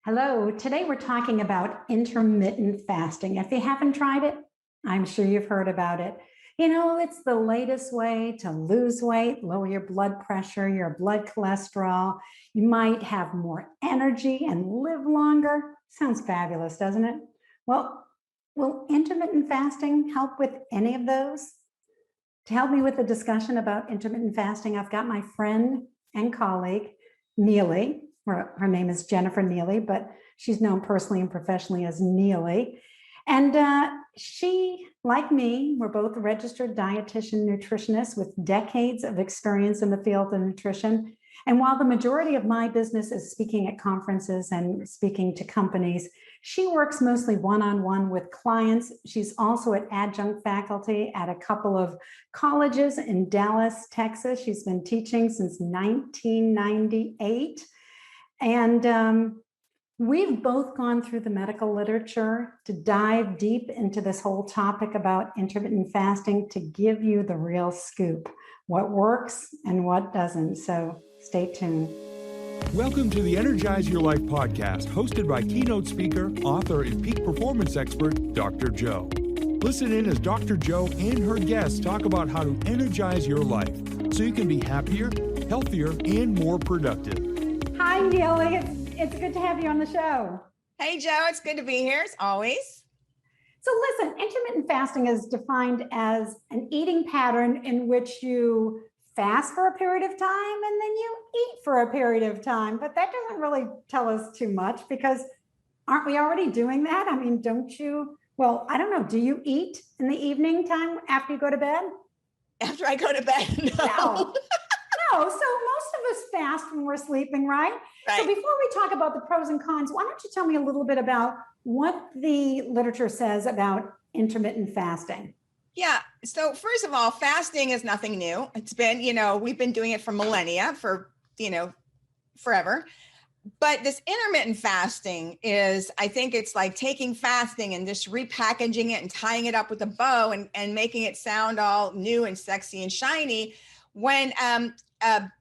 Hello, today we're talking about intermittent fasting. If you haven't tried it, I'm sure you've heard about it. You know, it's the latest way to lose weight, lower your blood pressure, your blood cholesterol. You might have more energy and live longer. Sounds fabulous, doesn't it? Well, will intermittent fasting help with any of those? To help me with the discussion about intermittent fasting, I've got my friend and colleague, Neily. Her name is Jennifer Neily, but she's known personally and professionally as Neily. And she, like me, we're both registered dietitian nutritionists with decades of experience in the field of nutrition. And while the majority of my business is speaking at conferences and speaking to companies, she works mostly one-on-one with clients. She's also an adjunct faculty at a couple of colleges in Dallas, Texas. She's been teaching since 1998. And we've both gone through the medical literature to dive deep into this whole topic about intermittent fasting to give you the real scoop, what works and what doesn't. So stay tuned. Welcome to the Energize Your Life podcast, hosted by keynote speaker, author, and peak performance expert, Dr. Joe. Listen in as Dr. Joe and her guests talk about how to energize your life so you can be happier, healthier, and more productive. Hi, Neily. It's good to have you on the show. Hey, Joe. It's good to be here, as always. So listen, intermittent fasting is defined as an eating pattern in which you fast for a period of time and then you eat for a period of time. But that doesn't really tell us too much because aren't we already doing that? I mean, don't you? Well, I don't know. Do you eat in the evening time after you go to bed? After I go to bed? No. No, so most of us fast when we're sleeping, right? Right. So before we talk about the pros and cons, why don't you tell me a little bit about what the literature says about intermittent fasting? Yeah. So first of all, fasting is nothing new. It's been, we've been doing it for millennia, for, forever. But this intermittent fasting is, I think it's like taking fasting and just repackaging it and tying it up with a bow and making it sound all new and sexy and shiny when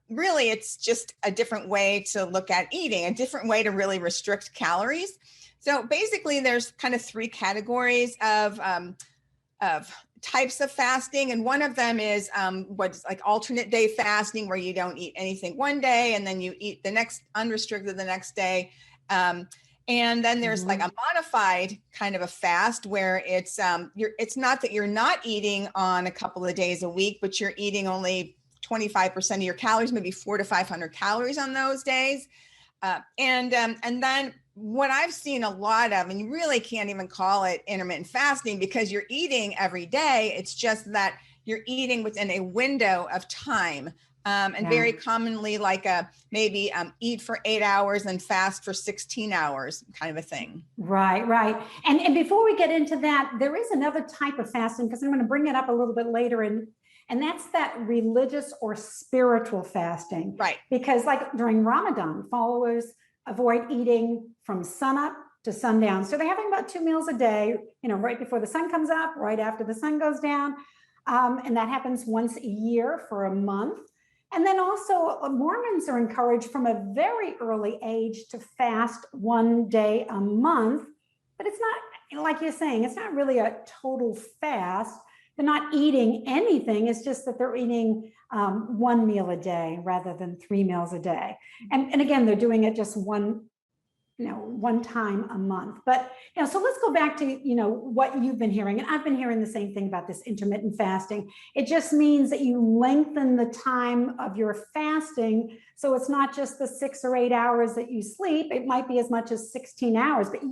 really it's just a different way to look at eating, a different way to really restrict calories. So basically there's kind of three categories of types of fasting. And one of them is what's like alternate day fasting, where you don't eat anything one day and then you eat the next unrestricted the next day. And then there's like a modified kind of a fast where it's not that you're not eating on a couple of days a week, but you're eating only 25% of your calories, maybe 400 to 500 calories on those days. And then what I've seen a lot of, and you really can't even call it intermittent fasting because you're eating every day. It's just that you're eating within a window of time. Very commonly like maybe eat for 8 hours and fast for 16 hours kind of a thing. Right. And before we get into that, there is another type of fasting, because I'm going to bring it up a little bit later. And that's that religious or spiritual fasting. Right. Because like during Ramadan, followers avoid eating from sunup to sundown. So they're having about 2 meals a day, right before the sun comes up, right after the sun goes down. And that happens once a year for a month. And then also Mormons are encouraged from a very early age to fast 1 day a month. But it's not, like you're saying, it's not really a total fast. They're not eating anything. It's just that they're eating 1 meal a day rather than 3 meals a day. And again, they're doing it just one time a month. But, so let's go back to, what you've been hearing. And I've been hearing the same thing about this intermittent fasting. It just means that you lengthen the time of your fasting. So it's not just the 6 or 8 hours that you sleep. It might be as much as 16 hours. But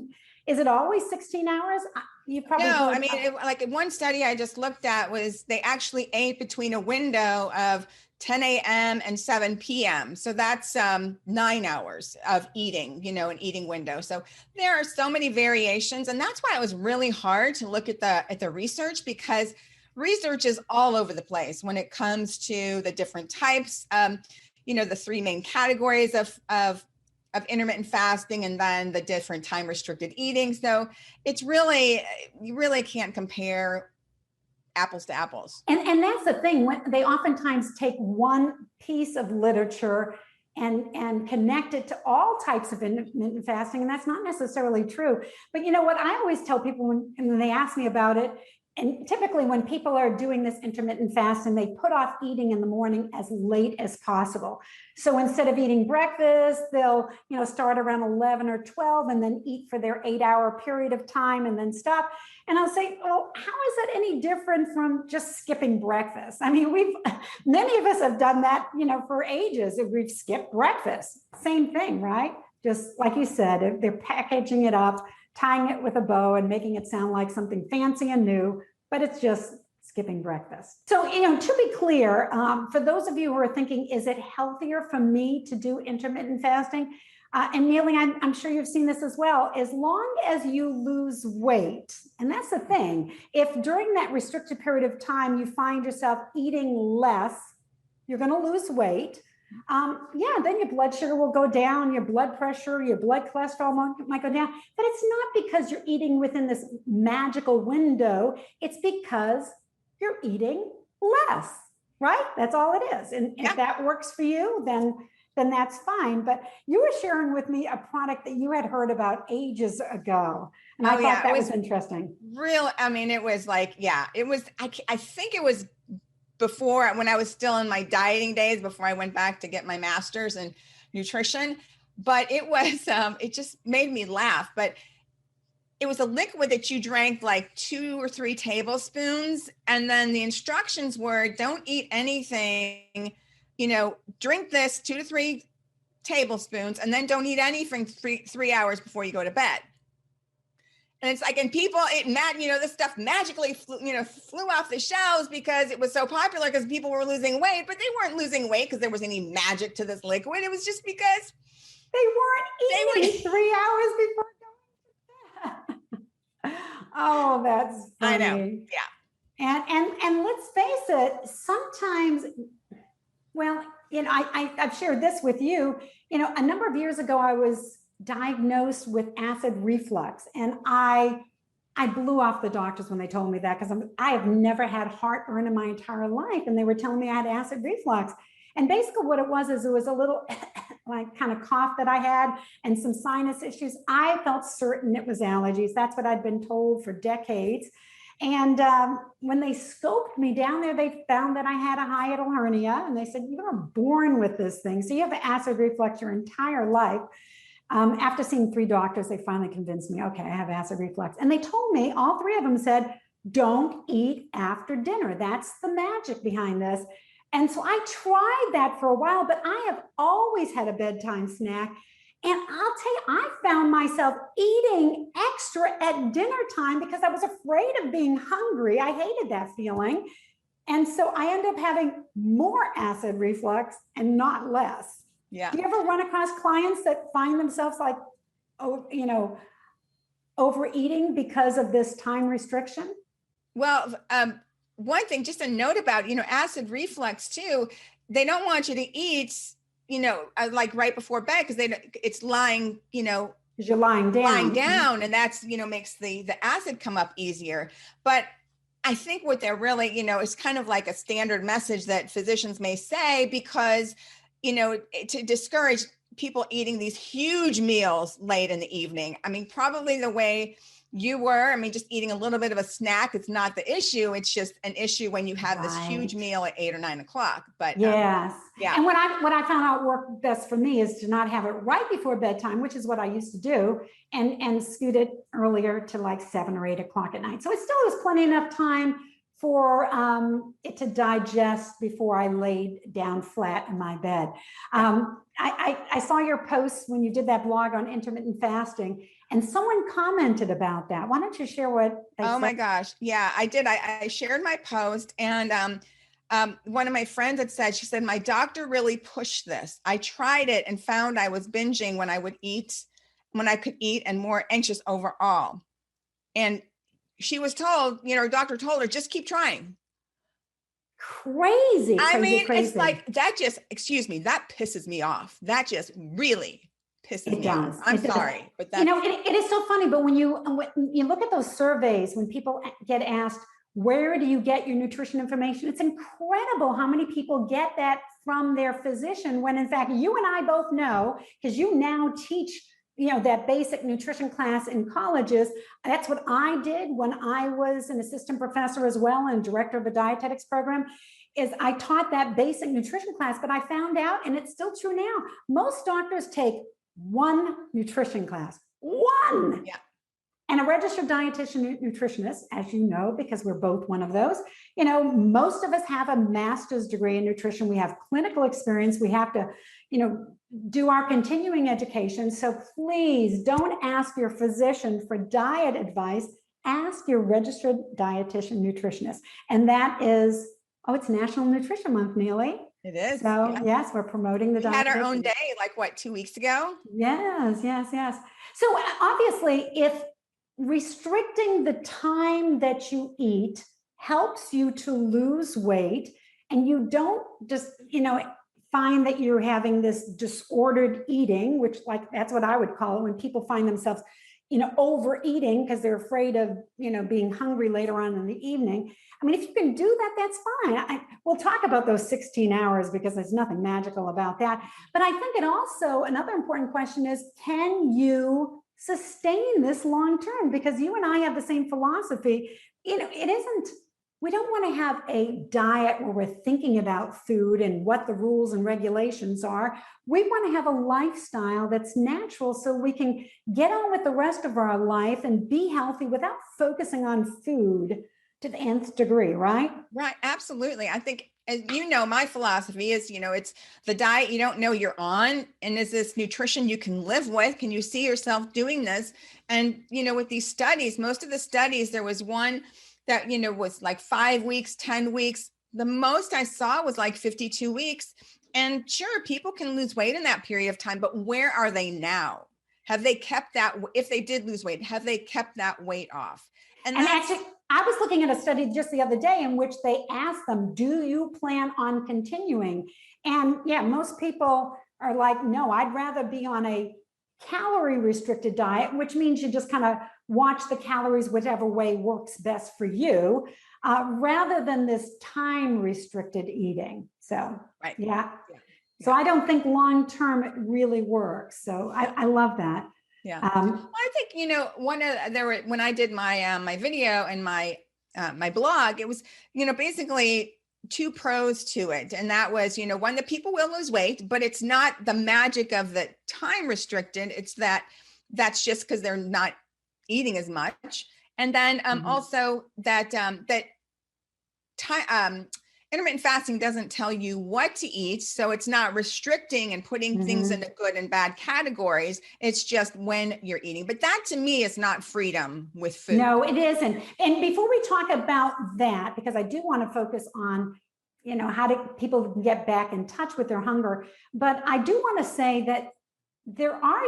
is it always 16 hours? You probably no. I mean, like one study I just looked at was they actually ate between a window of 10 a.m. and 7 p.m. So that's 9 hours of eating, an eating window. So there are so many variations. And that's why it was really hard to look at the research, because research is all over the place when it comes to the different types, the three main categories of intermittent fasting, and then the different time restricted eating. So it's really, you really can't compare apples to apples. And that's the thing, when they oftentimes take one piece of literature and connect it to all types of intermittent fasting. And that's not necessarily true. But you know what I always tell people when they ask me about it, and typically when people are doing this intermittent fasting, they put off eating in the morning as late as possible. So instead of eating breakfast, they'll, start around 11 or 12 and then eat for their 8-hour period of time and then stop. And I'll say, oh, how is that any different from just skipping breakfast? I mean, many of us have done that, for ages. We've skipped breakfast. Same thing, right? Just like you said, they're packaging it up, tying it with a bow and making it sound like something fancy and new, but it's just skipping breakfast. So, to be clear, for those of you who are thinking, is it healthier for me to do intermittent fasting? And Neily, I'm sure you've seen this as well, as long as you lose weight, and that's the thing, if during that restricted period of time you find yourself eating less, you're going to lose weight. Then your blood sugar will go down, your blood pressure, your blood cholesterol might go down, but it's not because you're eating within this magical window. It's because you're eating less, right? That's all it is. And if that works for you, then that's fine. But you were sharing with me a product that you had heard about ages ago. And I thought that was interesting. It was like, I think it was before, when I was still in my dieting days, before I went back to get my master's in nutrition, but it was, it just made me laugh. But it was a liquid that you drank like 2 or 3 tablespoons. And then the instructions were, don't eat anything, drink this 2 to 3 tablespoons, and then don't eat anything 3 hours before you go to bed. And it's like, and people, this stuff magically flew off the shelves because it was so popular, because people were losing weight, but they weren't losing weight because there was any magic to this liquid. It was just because they weren't eating 3 hours before going to bed. Oh, that's funny. I know. Yeah. And let's face it, sometimes, I've shared this with you, a number of years ago, I was diagnosed with acid reflux, and I blew off the doctors when they told me that, because I have never had heartburn in my entire life, and they were telling me I had acid reflux. And basically what it was a little like kind of cough that I had and some sinus issues. I felt certain it was allergies. That's what I'd been told for decades. And when they scoped me down there, they found that I had a hiatal hernia, and they said, you were born with this thing, so you have acid reflux your entire life. After seeing 3 doctors, they finally convinced me, okay, I have acid reflux. And they told me, all 3 of them said, don't eat after dinner. That's the magic behind this. And so I tried that for a while, but I have always had a bedtime snack. And I'll tell you, I found myself eating extra at dinner time because I was afraid of being hungry. I hated that feeling. And so I ended up having more acid reflux and not less. Yeah. Do you ever run across clients that find themselves like, overeating because of this time restriction? Well, one thing, just a note about, acid reflux too, they don't want you to eat, like right before bed, because it's lying, because you're lying down. And that's, makes the acid come up easier. But I think what they're really, is kind of like a standard message that physicians may say, because to discourage people eating these huge meals late in the evening. I mean, probably the way you were, just eating a little bit of a snack, it's not the issue. It's just an issue when you have this huge meal at 8 or 9 o'clock. But yes. Yeah. And what I found out worked best for me is to not have it right before bedtime, which is what I used to do, and scoot it earlier to like 7 or 8 o'clock at night. So it still was plenty enough time for it to digest before I laid down flat in my bed. I saw your post when you did that blog on intermittent fasting, and someone commented about that. Why don't you share what they said? My gosh. Yeah, I did. I shared my post, and one of my friends had said, she said, my doctor really pushed this. I tried it and found I was binging when I could eat, and more anxious overall. And she was told, her doctor told her, just keep trying. Crazy. It's like, that pisses me off. That just really pisses me off. I'm sorry, but that, it is so funny. But when you look at those surveys, when people get asked, Where do you get your nutrition information? It's incredible how many people get that from their physician when in fact you and I both know, because you now teach that basic nutrition class in colleges. That's what I did when I was an assistant professor as well and director of a dietetics program, is I taught that basic nutrition class, but I found out, and it's still true now, most doctors take one nutrition class, one. Yeah. And a registered dietitian nutritionist, as you know, because we're both one of those, most of us have a master's degree in nutrition. We have clinical experience. We have to, do our continuing education. So please don't ask your physician for diet advice. Ask your registered dietitian nutritionist. And that is, it's National Nutrition Month, Neily. It is. So yes, we're promoting the diet. We had our own day, 2 weeks ago? Yes. So obviously, if restricting the time that you eat helps you to lose weight, and you don't just, find that you're having this disordered eating, which that's what I would call it when people find themselves, overeating because they're afraid of, being hungry later on in the evening. I mean, if you can do that, that's fine. We'll talk about those 16 hours because there's nothing magical about that. But I think another important question is, can you sustain this long term? Because you and I have the same philosophy. We don't want to have a diet where we're thinking about food and what the rules and regulations are. We want to have a lifestyle that's natural so we can get on with the rest of our life and be healthy without focusing on food to the nth degree, right? Right. Absolutely. I think, as my philosophy is, it's the diet you don't know you're on. And is this nutrition you can live with? Can you see yourself doing this? And, with these studies, most of the studies, there was one that, was 5 weeks, 10 weeks. The most I saw was 52 weeks. And sure, people can lose weight in that period of time, but where are they now? Have they kept that? If they did lose weight, have they kept that weight off? And actually, I was looking at a study just the other day in which they asked them, do you plan on continuing? And yeah, most people are like, no, I'd rather be on a calorie restricted diet, which means you just kind of watch the calories whichever way works best for you, rather than this time restricted eating. So, right. Yeah. So I don't think long-term it really works. So I love that. Yeah. Well, I think, when I did my, my video and my blog, it was, basically two pros to it. And that was, one, that people will lose weight, but it's not the magic of the time restricted. It's that's just because they're not eating as much. And then also that, intermittent fasting doesn't tell you what to eat. So it's not restricting and putting things into good and bad categories. It's just when you're eating. But that to me is not freedom with food. No, it isn't. And before we talk about that, because I do want to focus on, how do people get back in touch with their hunger. But I do want to say that there are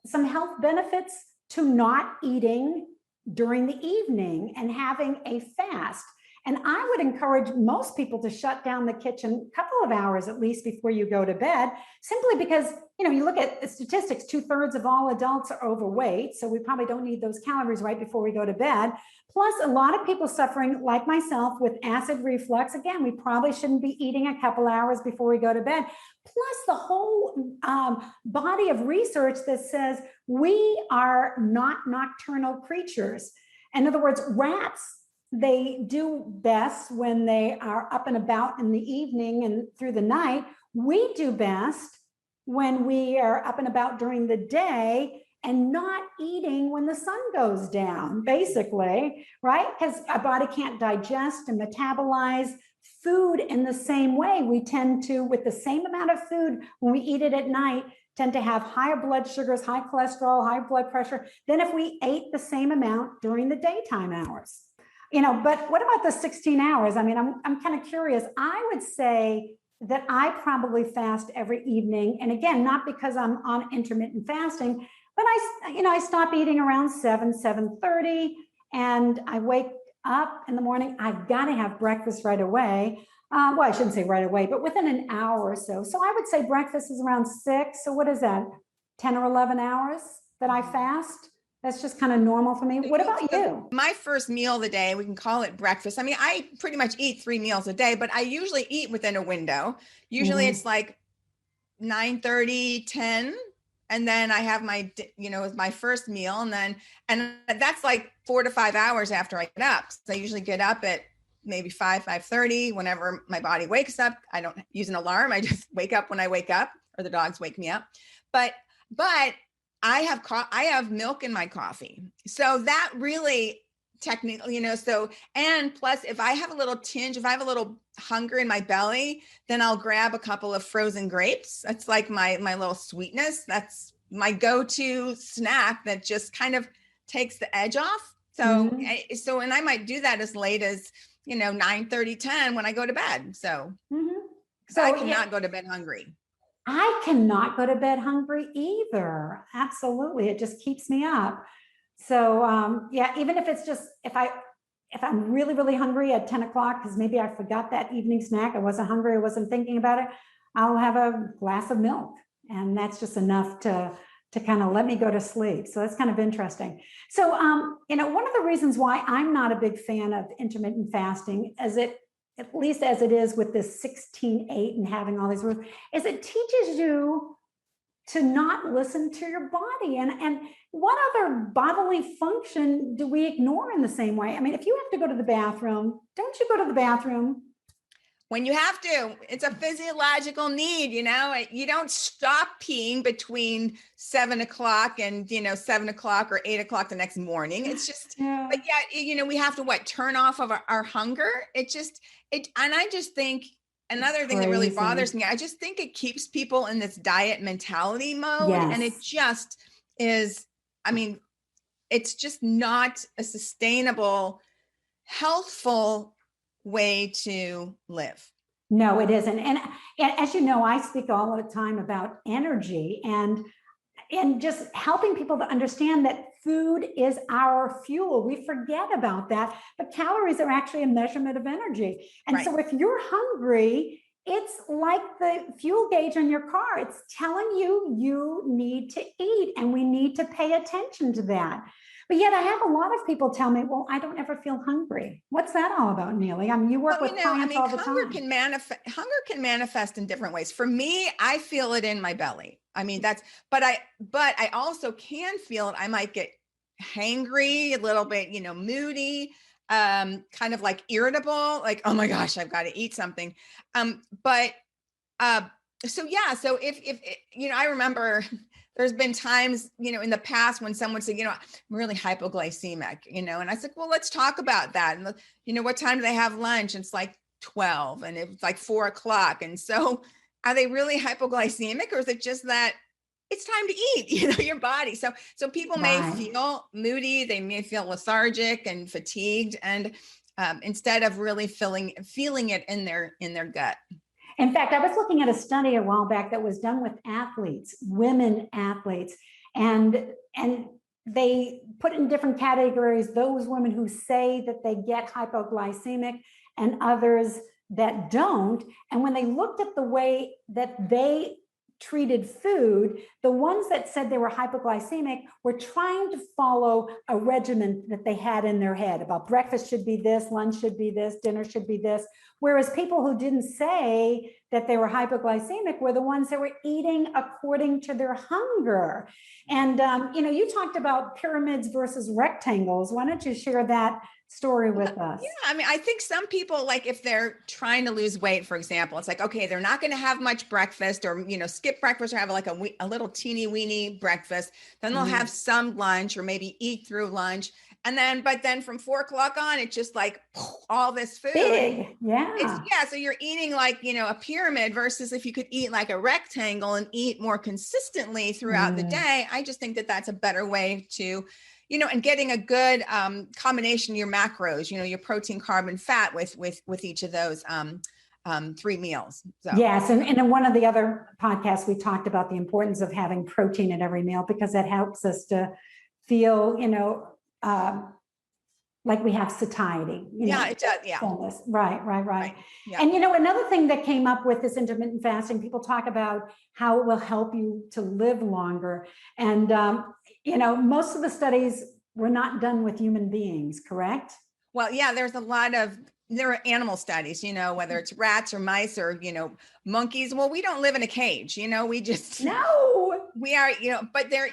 some health benefits to not eating during the evening and having a fast. And I would encourage most people to shut down the kitchen a couple of hours at least before you go to bed, simply because, you look at the statistics, 2/3 of all adults are overweight. So we probably don't need those calories right before we go to bed. Plus, a lot of people suffering, like myself, with acid reflux. Again, we probably shouldn't be eating a couple hours before we go to bed. Plus the whole body of research that says we are not nocturnal creatures. In other words, rats, they do best when they are up and about in the evening and through the night. We do best when we are up and about during the day and not eating when the sun goes down, basically, right? Because our body can't digest and metabolize food in the same way. We tend to, with the same amount of food, when we eat it at night, tend to have higher blood sugars, high cholesterol, high blood pressure than if we ate the same amount during the daytime hours. But what about the 16 hours? I mean, I'm kind of curious. I would say that I probably fast every evening. And again, not because I'm on intermittent fasting, but I stop eating around 7:30, and I wake up in the morning. I've got to have breakfast right away. Well, I shouldn't say right away, but within an hour or so. So I would say breakfast is around 6. So what is that? 10 or 11 hours that I fast That's just kind of normal for me. What about you? My first meal of the day, we can call it breakfast. I mean, I pretty much eat 3 meals a day, but I usually eat within a window. Usually it's like 9:30, 10. And then I have my, my first meal. And that's like 4 to 5 hours after I get up. So I usually get up at maybe 5:30, whenever my body wakes up. I don't use an alarm. I just wake up when I wake up, or the dogs wake me up. But I have milk in my coffee. So that really technically, and plus if I have a little tinge, if I have a little hunger in my belly, then I'll grab a couple of frozen grapes. That's like my little sweetness. That's my go-to snack that just kind of takes the edge off. So, and I might do that as late as, 9:30, 10 when I go to bed. So I cannot go to bed hungry. I cannot go to bed hungry either. Absolutely. It just keeps me up. So even if it's just, if I'm really, really hungry at 10 o'clock, because maybe I forgot that evening snack, I wasn't hungry, I wasn't thinking about it, I'll have a glass of milk. And that's just enough to kind of let me go to sleep. So that's kind of interesting. So, one of the reasons why I'm not a big fan of intermittent fasting, at least as it is with this 16-8 and having all these rules, is it teaches you to not listen to your body. And what other bodily function do we ignore in the same way? I mean, if you have to go to the bathroom, don't you go to the bathroom? When you have to, it's a physiological need, you don't stop peeing between 7 o'clock and, 7 o'clock or 8 o'clock the next morning. It's just, but we have to turn off of our hunger. And I just think another thing that really bothers me, I just think it keeps people in this diet mentality mode. Yes. And it just is, it's just not a sustainable, healthful way to live. No, it isn't. And as you know, I speak all the time about energy and just helping people to understand that food is our fuel. We forget about that, but calories are actually a measurement of energy. And so if you're hungry, it's like the fuel gauge on your car. It's telling you need to eat, and we need to pay attention to that. But yet I have a lot of people tell me, well, I don't ever feel hungry. What's that all about, Neily? You work with clients all the time. Hunger can manifest in different ways. For me, I feel it in my belly. But I also can feel it. I might get hangry, a little bit, moody, kind of like irritable, like, oh my gosh, I've got to eat something. So if I remember there's been times, in the past when someone said, I'm really hypoglycemic, and I said, well, let's talk about that. And what time do they have lunch? And it's like 12 and it's like 4 o'clock. And so are they really hypoglycemic, or is it just that it's time to eat, your body? So people may feel moody, they may feel lethargic and fatigued, and instead of really feeling it in their gut. In fact, I was looking at a study a while back that was done with athletes, women athletes, and they put in different categories those women who say that they get hypoglycemic and others that don't. And when they looked at the way that they treated food, the ones that said they were hypoglycemic were trying to follow a regimen that they had in their head about breakfast should be this, lunch should be this, dinner should be this. Whereas people who didn't say that they were hypoglycemic were the ones that were eating according to their hunger. And, you talked about pyramids versus rectangles. Why don't you share that story with us? Yeah, I think some people, like if they're trying to lose weight, for example, it's like, okay, they're not going to have much breakfast, or, skip breakfast, or have like a little teeny weeny breakfast. Then they'll have some lunch, or maybe eat through lunch. But then from 4 o'clock on, it's just like all this food. Big. So you're eating like, a pyramid versus if you could eat like a rectangle and eat more consistently throughout the day. I just think that that's a better way to, and getting a good combination of your macros, your protein, carb, and fat with each of those 3 meals. So. Yes. And in one of the other podcasts, we talked about the importance of having protein at every meal, because that helps us to feel, like we have satiety. It does. Yeah. Fullness. Right. Yeah. And, another thing that came up with this intermittent fasting, people talk about how it will help you to live longer. And, most of the studies were not done with human beings, correct? Well, yeah, there are animal studies, whether it's rats or mice or, monkeys. Well, we don't live in a cage, we just, No. we are, but there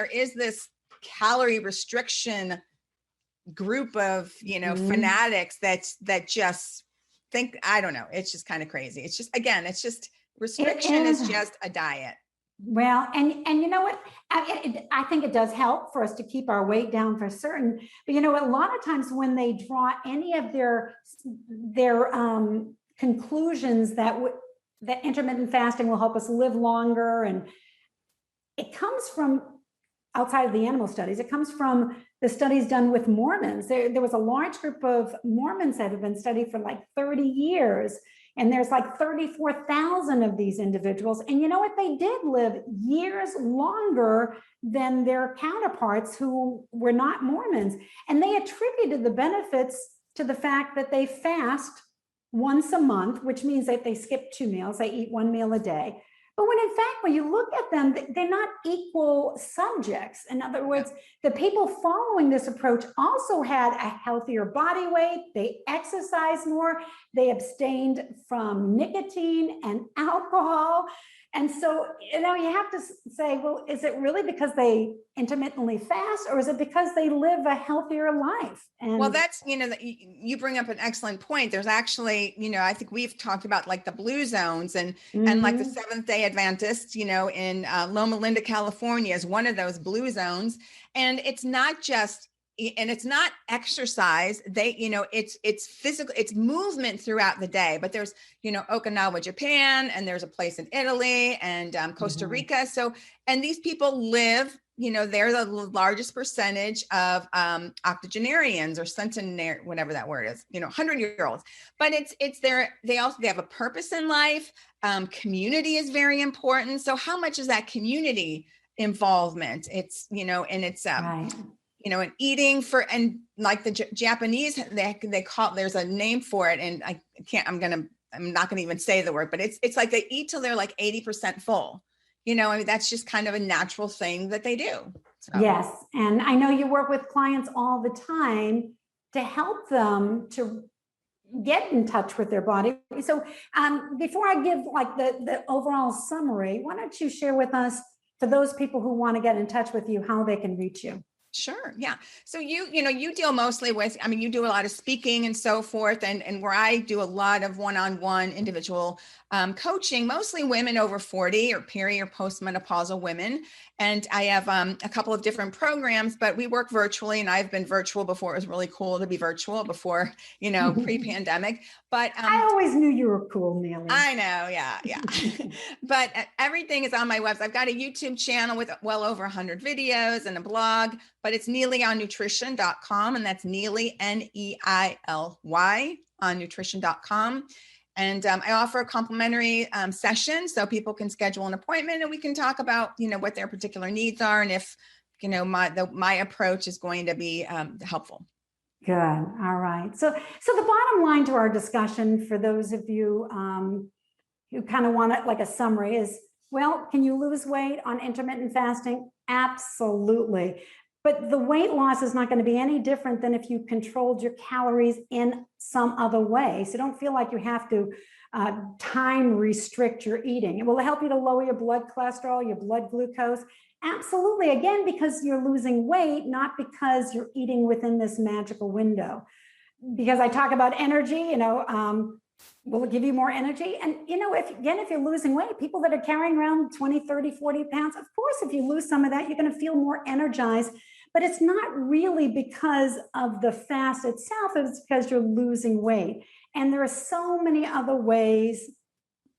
is this calorie restriction group of, fanatics that just think, I don't know. It's just kind of crazy. It's just, again, restriction is just a diet. Well, and you know what? I think it does help for us to keep our weight down for certain. But a lot of times when they draw any of their conclusions that intermittent fasting will help us live longer, and it comes from outside of the animal studies. It comes from the studies done with Mormons. There was a large group of Mormons that have been studied for like 30 years. And there's like 34,000 of these individuals. And you know what? They did live years longer than their counterparts who were not Mormons. And they attributed the benefits to the fact that they fast once a month, which means that they skip 2 meals. They eat 1 meal a day. But when you look at them, they're not equal subjects. In other words, the people following this approach also had a healthier body weight. They exercised more. They abstained from nicotine and alcohol. And so, you have to say, well, is it really because they intermittently fast, or is it because they live a healthier life? And well, that's, you bring up an excellent point. There's actually, I think we've talked about like the blue zones and like the Seventh-day Adventists, in Loma Linda, California is one of those blue zones. And it's not just, and it's not exercise. It's physical, it's movement throughout the day, but there's, Okinawa, Japan, and there's a place in Italy and Costa Rica. So, and these people live, they're the largest percentage of octogenarians or centenarians, whatever that word is, 100-year-olds. But they have a purpose in life. Community is very important. So how much is that community involvement? It's, and it's, right. And eating and like the Japanese, they call, there's a name for it. And I'm not going to even say the word, but it's like they eat till they're like 80% full. That's just kind of a natural thing that they do. So. Yes. And I know you work with clients all the time to help them to get in touch with their body. So before I give like the overall summary, why don't you share with us, for those people who want to get in touch with you, how they can reach you? Sure. Yeah. So you deal mostly with, you do a lot of speaking and so forth. And where I do a lot of one-on-one individual coaching, mostly women over 40 or peri or postmenopausal women. And I have a couple of different programs, but we work virtually, and I've been virtual before. It was really cool to be virtual before, pre-pandemic. But I always knew you were cool, Neily. I know. Yeah. But everything is on my website. I've got a YouTube channel with well over 100 videos and a blog, but it's Neily on Nutrition.com. And that's Neily, Neily on Nutrition.com. And I offer a complimentary session so people can schedule an appointment and we can talk about, what their particular needs are. And if, my approach is going to be helpful. Good. All right. So the bottom line to our discussion, for those of you who kind of want it like a summary, is, well, can you lose weight on intermittent fasting? Absolutely. But the weight loss is not going to be any different than if you controlled your calories in some other way. So don't feel like you have to time restrict your eating. It will help you to lower your blood cholesterol, your blood glucose. Absolutely. Again, because you're losing weight, not because you're eating within this magical window. Because I talk about energy, will it give you more energy? And, if you're losing weight, people that are carrying around 20, 30, 40 pounds, of course, if you lose some of that, you're going to feel more energized. But it's not really because of the fast itself. It's because you're losing weight. And there are so many other ways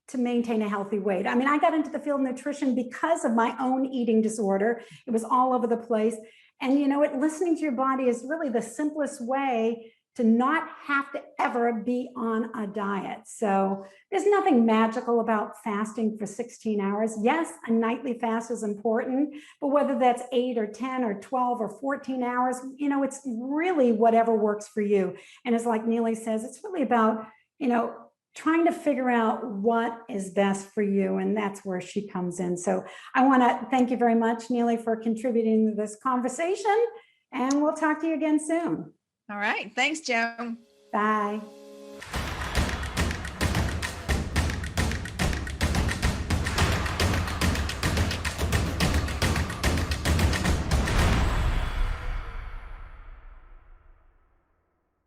to maintain a healthy weight. I got into the field of nutrition because of my own eating disorder. It was all over the place. And listening to your body is really the simplest way to not have to ever be on a diet. So there's nothing magical about fasting for 16 hours. Yes, a nightly fast is important, but whether that's 8 or 10 or 12 or 14 hours, it's really whatever works for you. And it's like Neily says, it's really about, trying to figure out what is best for you. And that's where she comes in. So I want to thank you very much, Neily, for contributing to this conversation. And we'll talk to you again soon. All right. Thanks, Joe. Bye.